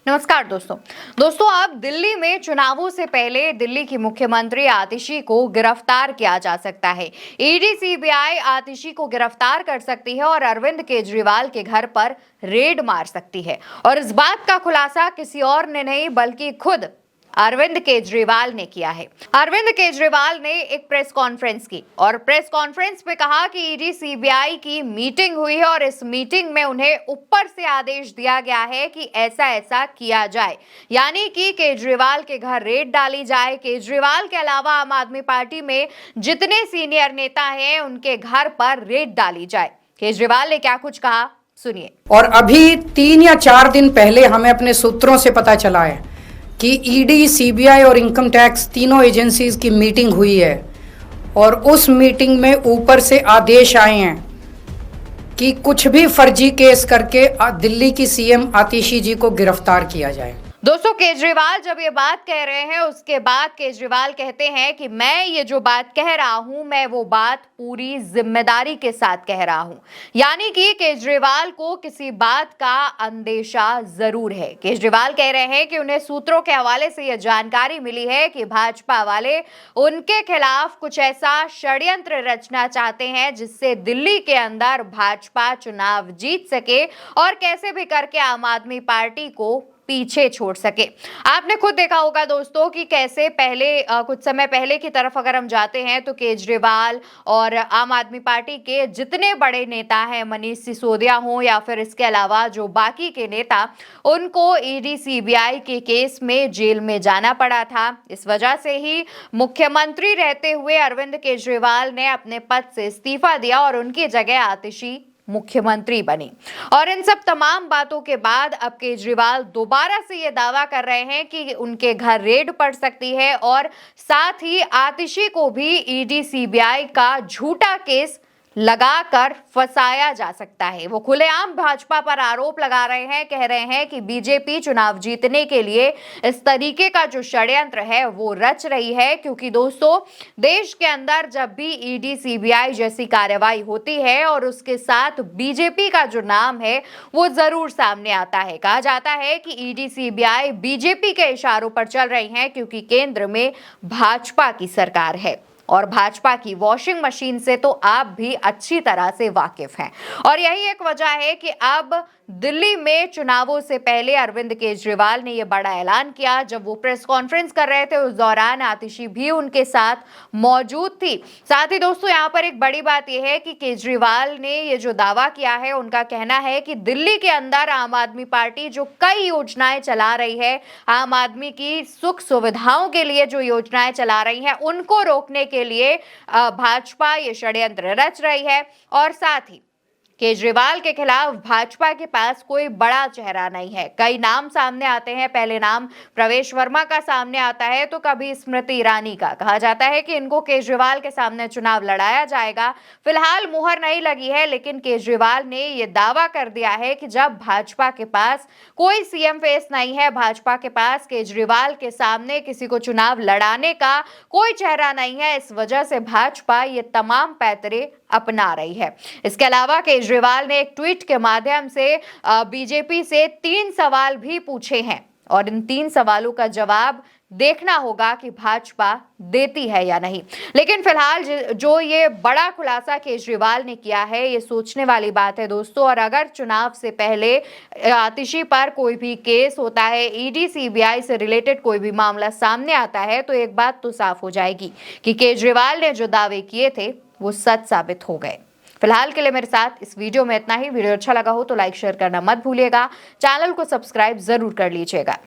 नमस्कार दोस्तों अब दिल्ली में चुनावों से पहले दिल्ली की मुख्यमंत्री आतिशी को गिरफ्तार किया जा सकता है। ईडी सीबीआई आतिशी को गिरफ्तार कर सकती है और अरविंद केजरीवाल के घर पर रेड मार सकती है। और इस बात का खुलासा किसी और ने नहीं बल्कि खुद अरविंद केजरीवाल ने किया है। अरविंद केजरीवाल ने एक प्रेस कॉन्फ्रेंस की और प्रेस कॉन्फ्रेंस में कहा कि ईडी सीबीआई की मीटिंग हुई है और इस मीटिंग में उन्हें ऊपर से आदेश दिया गया है कि ऐसा ऐसा किया जाए, यानी कि केजरीवाल के घर रेड डाली जाए। केजरीवाल के अलावा आम आदमी पार्टी में जितने सीनियर नेता हैं उनके घर पर रेड डाली जाए। केजरीवाल ने क्या कुछ कहा, सुनिए। और अभी 3 या 4 दिन पहले हमें अपने सूत्रों से पता चला है कि ईडी, सीबीआई और इनकम टैक्स तीनों एजेंसीज की मीटिंग हुई है और उस मीटिंग में ऊपर से आदेश आए हैं कि कुछ भी फर्जी केस करके दिल्ली की सीएम आतिशी जी को गिरफ्तार किया जाए। दोस्तों, केजरीवाल जब ये बात कह रहे हैं उसके बाद केजरीवाल कहते हैं कि मैं ये जो बात कह रहा हूं मैं वो बात पूरी जिम्मेदारी के साथ कह रहा हूं, यानी कि केजरीवाल को किसी बात का अंदेशा जरूर है। केजरीवाल कह रहे हैं कि उन्हें सूत्रों के हवाले से यह जानकारी मिली है कि भाजपा वाले उनके खिलाफ कुछ ऐसा षड्यंत्र रचना चाहते हैं जिससे दिल्ली के अंदर भाजपा चुनाव जीत सके और कैसे भी करके आम आदमी पार्टी को पीछे छोड़ सके। आपने खुद देखा होगा दोस्तों कि कैसे पहले कुछ समय पहले की तरफ अगर हम जाते हैं तो केजरीवाल और आम आदमी पार्टी के जितने बड़े नेता हैं, मनीष सिसोदिया हो या फिर इसके अलावा जो बाकी के नेता, उनको ईडी सीबीआई के केस में जेल में जाना पड़ा था। इस वजह से ही मुख्यमंत्री रहते हुए अरविंद केजरीवाल ने अपने पद से इस्तीफा दिया और उनकी जगह आतिशी मुख्यमंत्री बनी। और इन सब तमाम बातों के बाद अब केजरीवाल दोबारा से ये दावा कर रहे हैं कि उनके घर रेड पड़ सकती है और साथ ही आतिशी को भी ईडी सीबीआई का झूठा केस लगाकर फंसाया जा सकता है। वो खुलेआम भाजपा पर आरोप लगा रहे हैं, कह रहे हैं कि बीजेपी चुनाव जीतने के लिए इस तरीके का जो षड्यंत्र है वो रच रही है, क्योंकि दोस्तों देश के अंदर जब भी ईडी सीबीआई जैसी कार्रवाई होती है और उसके साथ बीजेपी का जो नाम है वो जरूर सामने आता है। कहा जाता है कि ईडी सीबीआई बीजेपी के इशारों पर चल रही है क्योंकि केंद्र में भाजपा की सरकार है और भाजपा की वॉशिंग मशीन से तो आप भी अच्छी तरह से वाकिफ हैं। और यही एक वजह है कि अब दिल्ली में चुनावों से पहले अरविंद केजरीवाल ने यह बड़ा ऐलान किया। जब वो प्रेस कॉन्फ्रेंस कर रहे थे उस दौरान आतिशी भी उनके साथ मौजूद थी। साथ ही दोस्तों यहाँ पर एक बड़ी बात यह है कि केजरीवाल ने ये जो दावा किया है, उनका कहना है कि दिल्ली के अंदर आम आदमी पार्टी जो कई योजनाएं चला रही है, आम आदमी की सुख सुविधाओं के लिए जो योजनाएं चला रही है, उनको रोकने के लिए भाजपा ये षड्यंत्र रच रही है। और साथ ही केजरीवाल के खिलाफ भाजपा के पास कोई बड़ा चेहरा नहीं है। कई नाम सामने आते हैं, पहले नाम प्रवेश वर्मा का सामने आता है तो कभी स्मृति ईरानी का। कहा जाता है कि इनको केजरीवाल के सामने चुनाव लड़ाया जाएगा। फिलहाल मुहर नहीं लगी है, लेकिन केजरीवाल ने यह दावा कर दिया है कि जब भाजपा के पास कोई सीएम फेस नहीं है, भाजपा के पास केजरीवाल के सामने किसी को चुनाव लड़ाने का कोई चेहरा नहीं है, इस वजह से भाजपा ये तमाम पैतरे अपना रही है। इसके अलावा केजरीवाल ने एक ट्वीट के माध्यम से बीजेपी से 3 सवाल भी पूछे हैं और इन 3 सवालों का जवाब देखना होगा कि भाजपा देती है या नहीं। लेकिन फिलहाल जो ये बड़ा खुलासा केजरीवाल ने किया है, ये सोचने वाली बात है दोस्तों। और अगर चुनाव से पहले आतिशी पर कोई भी केस होता है, ईडी सीबीआई से रिलेटेड कोई भी मामला सामने आता है, तो एक बात तो साफ हो जाएगी कि केजरीवाल ने जो दावे किए थे वो सच साबित हो गए। फिलहाल के लिए मेरे साथ इस वीडियो में इतना ही। वीडियो अच्छा लगा हो तो लाइक शेयर करना मत भूलिएगा। चैनल को सब्सक्राइब जरूर कर लीजिएगा।